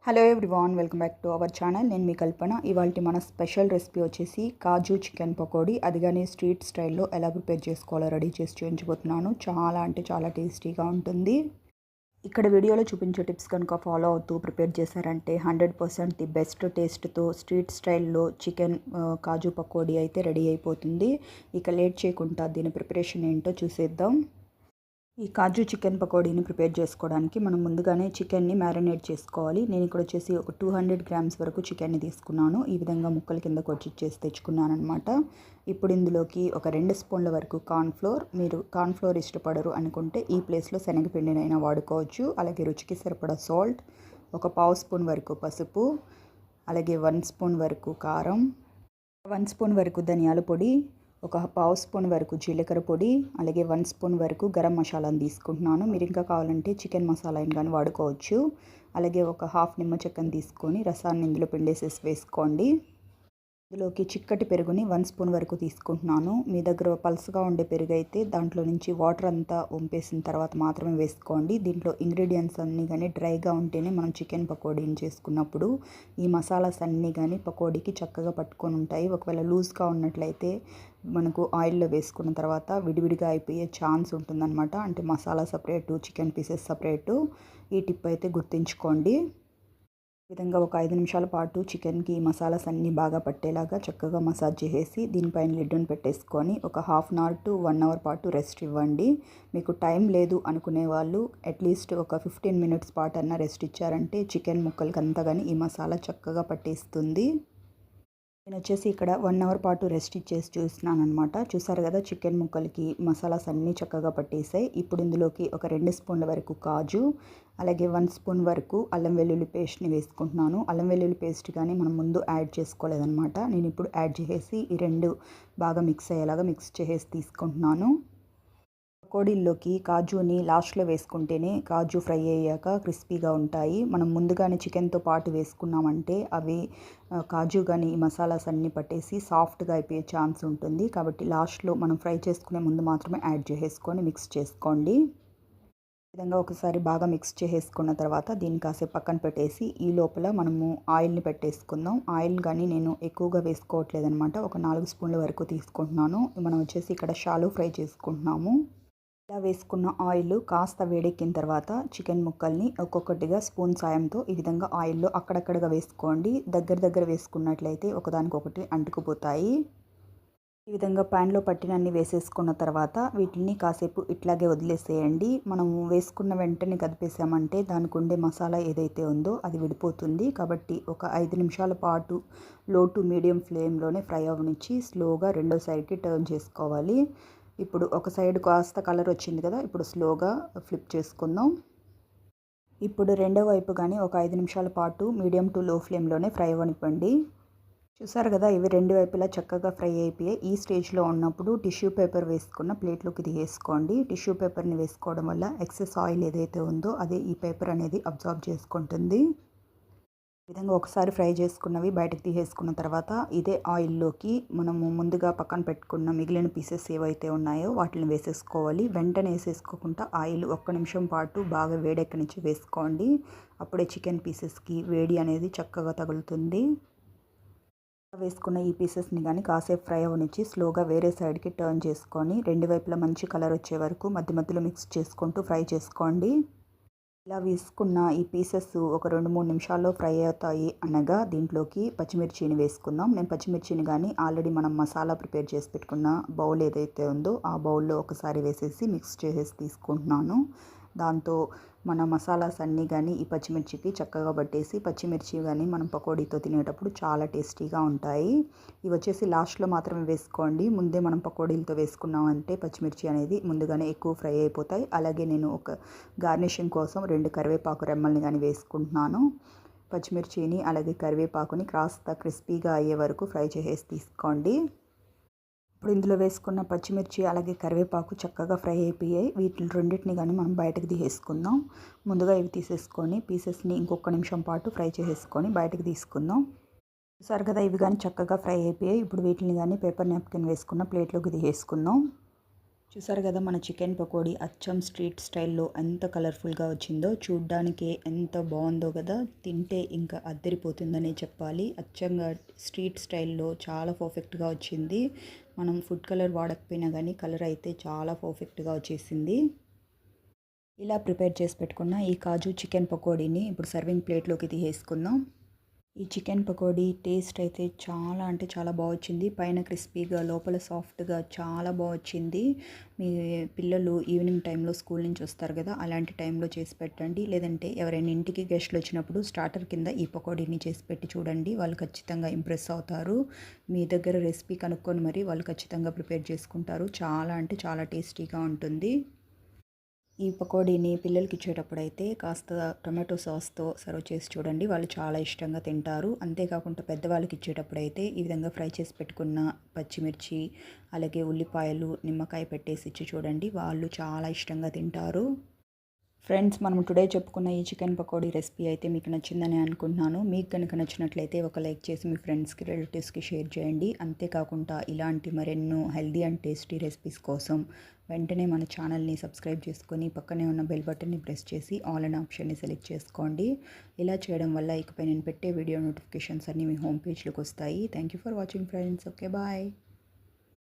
Hello everyone, welcome back to our channel. నేను మీ కల్పన. ఇవాళ మన స్పెషల్ రెసిపీ వచ్చేసి కాజు చికెన్ పకోడీ. అది కానీ స్ట్రీట్ స్టైల్లో ఎలా ప్రిపేర్ చేసుకోవాలో రెడీ చేసి చూపించబోతున్నాను. చాలా అంటే చాలా టేస్టీగా ఉంటుంది. ఇక్కడ వీడియోలో చూపించే టిప్స్ కనుక ఫాలో అవుతూ ప్రిపేర్ చేశారంటే 100% ది బెస్ట్ టేస్ట్తో స్ట్రీట్ స్టైల్లో చికెన్ కాజు పకోడీ అయితే రెడీ అయిపోతుంది. ఇక లేట్ చేయకుండా దీని ప్రిపరేషన్ ఏంటో చూసేద్దాం. ఈ కాజు చికెన్ పకోడీని ప్రిపేర్ చేసుకోవడానికి మనం ముందుగానే చికెన్ని మ్యారినేట్ చేసుకోవాలి. నేను ఇక్కడ వచ్చేసి ఒక 200 గ్రామ్స్ వరకు చికెన్ని తీసుకున్నాను. ఈ విధంగా ముక్కల కింద కొట్టిచ్చేసి తెచ్చుకున్నాను అనమాట. ఇప్పుడు ఇందులోకి ఒక 2 స్పూన్ల వరకు కార్న్ఫ్లోర్. మీరు కార్న్ఫ్లోర్ ఇష్టపడరు అనుకుంటే ఈ ప్లేస్లో శనగపిండినైనా వాడుకోవచ్చు. అలాగే రుచికి సరిపడా సాల్ట్, ఒక పావు స్పూన్ వరకు పసుపు, అలాగే 1 స్పూన్ వరకు కారం, 1 స్పూన్ వరకు ధనియాల పొడి, ఒక పావు స్పూన్ వరకు జీలకర్ర పొడి, అలాగే 1 స్పూన్ వరకు గరం మసాలాను తీసుకుంటున్నాను. మీరు ఇంకా కావాలంటే చికెన్ మసాలాని కానీ వాడుకోవచ్చు. అలాగే ఒక హాఫ్ నిమ్మ చెక్కను తీసుకొని రసాన్ని ఇందులో పిండేసేసి వేసుకోండి. ఇందులోకి చిక్కటి పెరుగుని 1 స్పూన్ వరకు తీసుకుంటున్నాను. మీ దగ్గర పల్స్గా ఉండే పెరుగు అయితే దాంట్లో నుంచి వాటర్ అంతా వంపేసిన తర్వాత మాత్రమే వేసుకోండి. దీంట్లో ఇంగ్రీడియంట్స్ అన్నీ కానీ డ్రైగా ఉంటేనే మనం చికెన్ పకోడీని చేసుకున్నప్పుడు ఈ మసాలాస్ అన్నీ కానీ పకోడీకి చక్కగా పట్టుకొని ఉంటాయి. ఒకవేళ లూజ్గా ఉన్నట్లయితే మనకు ఆయిల్లో వేసుకున్న తర్వాత విడివిడిగా అయిపోయే ఛాన్స్ ఉంటుందన్నమాట. అంటే masala separate, chicken pieces separate. ఈ టిప్ అయితే గుర్తుంచుకోండి. ఈ విధంగా ఒక 5 నిమిషాల పాటు చికెన్కి మసాలాస్ అన్నీ బాగా పట్టేలాగా చక్కగా మసాజ్ చేసేసి దీనిపైన లిడ్డును పెట్టేసుకొని ఒక half an hour to 1 hour పాటు రెస్ట్ ఇవ్వండి. మీకు టైం లేదు అనుకునే వాళ్ళు అట్లీస్ట్ ఒక 15 మినిట్స్ పాటు అన్న రెస్ట్ ఇచ్చారంటే చికెన్ ముక్కలకి అంతా కానీ ఈ మసాలా చక్కగా పట్టేస్తుంది. నేను వచ్చేసి ఇక్కడ 1 అవర్ పాటు రెస్ట్ ఇచ్చేసి చూస్తున్నాను అనమాట. చూసారు కదా, చికెన్ ముక్కలకి మసాలాస్ అన్నీ చక్కగా పట్టేసాయి. ఇప్పుడు ఇందులోకి ఒక 2 స్పూన్ల వరకు కాజు, అలాగే 1 స్పూన్ వరకు అల్లం వెల్లుల్లి పేస్ట్ని వేసుకుంటున్నాను. అల్లం వెల్లుల్లి పేస్ట్ కానీ మనం ముందు యాడ్ చేసుకోలేదన్నమాట. నేను ఇప్పుడు యాడ్ చేసేసి ఈ రెండు బాగా మిక్స్ అయ్యేలాగా మిక్స్ చేసేసి తీసుకుంటున్నాను. పకోడీల్లోకి కాజుని లాస్ట్లో వేసుకుంటేనే కాజు ఫ్రై అయ్యాక క్రిస్పీగా ఉంటాయి. మనం ముందుగానే చికెన్తో పాటు వేసుకున్నామంటే అవి కాజు కానీ ఈ మసాలాస్ అన్నీ పట్టేసి సాఫ్ట్గా అయిపోయే ఛాన్స్ ఉంటుంది. కాబట్టి లాస్ట్లో మనం ఫ్రై చేసుకునే ముందు మాత్రమే యాడ్ చేసేసుకొని మిక్స్ చేసుకోండి. ఈ విధంగా ఒకసారి బాగా మిక్స్ చేసేసుకున్న తర్వాత దీన్ని కాసేపు పక్కన పెట్టేసి ఈ లోపల మనము ఆయిల్ని పెట్టేసుకుందాం. ఆయిల్ కానీ నేను ఎక్కువగా వేసుకోవట్లేదు అనమాట. ఒక 4 స్పూన్ల వరకు తీసుకుంటున్నాను. మనం వచ్చేసి ఇక్కడ షాలో ఫ్రై చేసుకుంటున్నాము. ఇలా వేసుకున్న ఆయిల్ కాస్త వేడెక్కిన తర్వాత చికెన్ ముక్కల్ని ఒక్కొక్కటిగా స్పూన్ సాయంతో ఈ విధంగా ఆయిల్లో అక్కడక్కడగా వేసుకోండి. దగ్గర వేసుకున్నట్లయితే ఒకదానికొకటి అంటుకుపోతాయి. ఈ విధంగా ప్యాన్లో పట్టినన్ని వేసేసుకున్న తర్వాత వీటిని కాసేపు ఇట్లాగే వదిలేసేయండి. మనము వేసుకున్న వెంటనే కదిపేసామంటే దానికి ఉండే మసాలా ఏదైతే ఉందో అది విడిపోతుంది. కాబట్టి ఒక 5 నిమిషాల పాటు లో టు మీడియం ఫ్లేమ్లోనే ఫ్రై అవనిచ్చి స్లోగా రెండో సైడ్కి టర్న్ చేసుకోవాలి. ఇప్పుడు ఒక సైడ్ కాస్త కలర్ వచ్చింది కదా, ఇప్పుడు స్లోగా ఫ్లిప్ చేసుకుందాం. ఇప్పుడు రెండో వైపు కానీ ఒక 5 నిమిషాల పాటు మీడియం టు లో ఫ్లేమ్లోనే ఫ్రై అవ్వనివ్వండి. చూసారు కదా, ఇవి రెండు వైపులా చక్కగా ఫ్రై అయిపోయాయి. ఈ స్టేజ్లో ఉన్నప్పుడు టిష్యూ పేపర్ వేసుకున్న ప్లేట్లోకి తీసేసుకోండి. టిష్యూ పేపర్ని వేసుకోవడం వల్ల ఎక్సెస్ ఆయిల్ ఏదైతే ఉందో అది ఈ పేపర్ అనేది అబ్జార్బ్ చేసుకుంటుంది. ఈ విధంగా ఒకసారి ఫ్రై చేసుకున్నవి బయటకు తీసేసుకున్న తర్వాత ఇదే ఆయిల్లోకి మనము ముందుగా పక్కన పెట్టుకున్న మిగిలిన పీసెస్ ఏవైతే ఉన్నాయో వాటిని వేసేసుకోవాలి. వెంటనే వేసేసుకోకుండా ఆయిల్ 1 నిమిషం పాటు బాగా వేడెక్కనిచ్చి వేసుకోండి. అప్పుడే చికెన్ పీసెస్కి వేడి అనేది చక్కగా తగులుతుంది. వేసుకున్న ఈ పీసెస్ని కానీ కాసేపు ఫ్రై అవనిచ్చి స్లోగా వేరే సైడ్కి టర్న్ చేసుకొని రెండు వైపులా మంచి కలర్ వచ్చే వరకు మధ్యలో మిక్స్ చేసుకుంటూ ఫ్రై చేసుకోండి. ఇలా వేసుకున్న ఈ పీసెస్ ఒక 2-3 నిమిషాల్లో ఫ్రై అవుతాయి అనగా దీంట్లోకి పచ్చిమిర్చిని వేసుకుందాం. నేను పచ్చిమిర్చిని కానీ ఆల్రెడీ మనం మసాలా ప్రిపేర్ చేసి పెట్టుకున్న బౌల్ ఏదైతే ఉందో ఆ బౌల్లో ఒకసారి వేసేసి మిక్స్ చేసేసి తీసుకుంటున్నాను. దాంతో మన మసాలాస్ అన్నీ కానీ ఈ పచ్చిమిర్చికి చక్కగా పట్టేసి పచ్చిమిర్చి కానీ మనం పకోడీతో తినేటప్పుడు చాలా టేస్టీగా ఉంటాయి. ఇవి వచ్చేసి లాస్ట్లో మాత్రమే వేసుకోండి. ముందే మనం పకోడీలతో వేసుకున్నామంటే పచ్చిమిర్చి అనేది ముందుగానే ఎక్కువ ఫ్రై అయిపోతాయి. అలాగే నేను ఒక గార్నిషింగ్ కోసం 2 కరివేపాకు రెమ్మల్ని కానీ వేసుకుంటున్నాను. పచ్చిమిర్చిని అలాగే కరివేపాకుని కాస్త క్రిస్పీగా అయ్యే వరకు ఫ్రై చేసేసి తీసుకోండి. ఇప్పుడు ఇందులో వేసుకున్న పచ్చిమిర్చి అలాగే కరివేపాకు చక్కగా ఫ్రై అయిపోయాయి. వీటిని రెండింటిని కానీ మనం బయటకు తీసేసుకుందాం. ముందుగా ఇవి తీసేసుకొని పీసెస్ని ఇంకొక నిమిషం పాటు ఫ్రై చేసేసుకొని బయటకు తీసుకుందాం. చూసారు కదా, ఇవి కానీ చక్కగా ఫ్రై అయిపోయాయి. ఇప్పుడు వీటిని కానీ పేపర్ నాప్కిన్ వేసుకున్న ప్లేట్లోకి తీసేసుకుందాం. చూసారు కదా మన చికెన్ పకోడీ అచ్చం స్ట్రీట్ స్టైల్లో ఎంత కలర్ఫుల్గా వచ్చిందో, చూడ్డానికి ఎంత బాగుందో కదా, తింటే ఇంకా అద్దరిపోతుందనే చెప్పాలి. అచ్చంగా స్ట్రీట్ స్టైల్లో చాలా పర్ఫెక్ట్గా వచ్చింది. మనం ఫుడ్ కలర్ వాడకపోయినా కానీ కలర్ అయితే చాలా పర్ఫెక్ట్గా వచ్చేసింది. ఇలా ప్రిపేర్ చేసి పెట్టుకున్న ఈ కాజు చికెన్ పకోడీని ఇప్పుడు సర్వింగ్ ప్లేట్లోకి తీసేసుకుందాం. ఈ చికెన్ పకోడీ టేస్ట్ అయితే చాలా అంటే చాలా బాగా వచ్చింది. పైన క్రిస్పీగా లోపల సాఫ్ట్గా చాలా బాగా వచ్చింది. మీ పిల్లలు ఈవినింగ్ టైంలో స్కూల్ నుంచి వస్తారు కదా, అలాంటి టైంలో చేసి పెట్టండి. లేదంటే ఎవరైనా ఇంటికి గెస్ట్లు వచ్చినప్పుడు స్టార్టర్ కింద ఈ పకోడీని చేసి పెట్టి చూడండి, వాళ్ళు ఖచ్చితంగా ఇంప్రెస్ అవుతారు. మీ దగ్గర రెసిపీ కనుక్కొని మరి వాళ్ళు ఖచ్చితంగా ప్రిపేర్ చేసుకుంటారు. చాలా అంటే చాలా టేస్టీగా ఉంటుంది. ఈ పకోడీని పిల్లలకి ఇచ్చేటప్పుడైతే కాస్త టొమాటో సాస్తో సర్వ్ చేసి చూడండి, వాళ్ళు చాలా ఇష్టంగా తింటారు. అంతేకాకుండా పెద్దవాళ్ళకి ఇచ్చేటప్పుడైతే ఈ విధంగా ఫ్రై చేసి పెట్టుకున్న పచ్చిమిర్చి, అలాగే ఉల్లిపాయలు, నిమ్మకాయ పెట్టేసి ఇచ్చి చూడండి, వాళ్ళు చాలా ఇష్టంగా తింటారు. ఫ్రెండ్స్, మనం టుడే చెప్పుకున్న ఈ చికెన్ పకోడీ రెసిపీ అయితే మీకు నచ్చిందని అనుకుంటున్నాను. మీకు కనుక నచ్చినట్లయితే ఒక లైక్ చేసి మీ ఫ్రెండ్స్కి, రిలేటివ్స్కి షేర్ చేయండి. అంతేకాకుండా ఇలాంటి మరెన్నో హెల్దీ అండ్ టేస్టీ రెసిపీస్ కోసం వెంటనే మన ఛానల్ని సబ్స్క్రైబ్ చేసుకొని పక్కనే ఉన్న బెల్ బటన్ని ప్రెస్ చేసి ఆల్ అనే ఆప్షన్ని సెలెక్ట్ చేసుకోండి. ఇలా చేయడం వల్ల ఇకపై నేను పెట్టే వీడియో నోటిఫికేషన్స్ అన్నీ మీ హోమ్ పేజ్లోకి వస్తాయి. Thank you for watching friends. Okay, bye.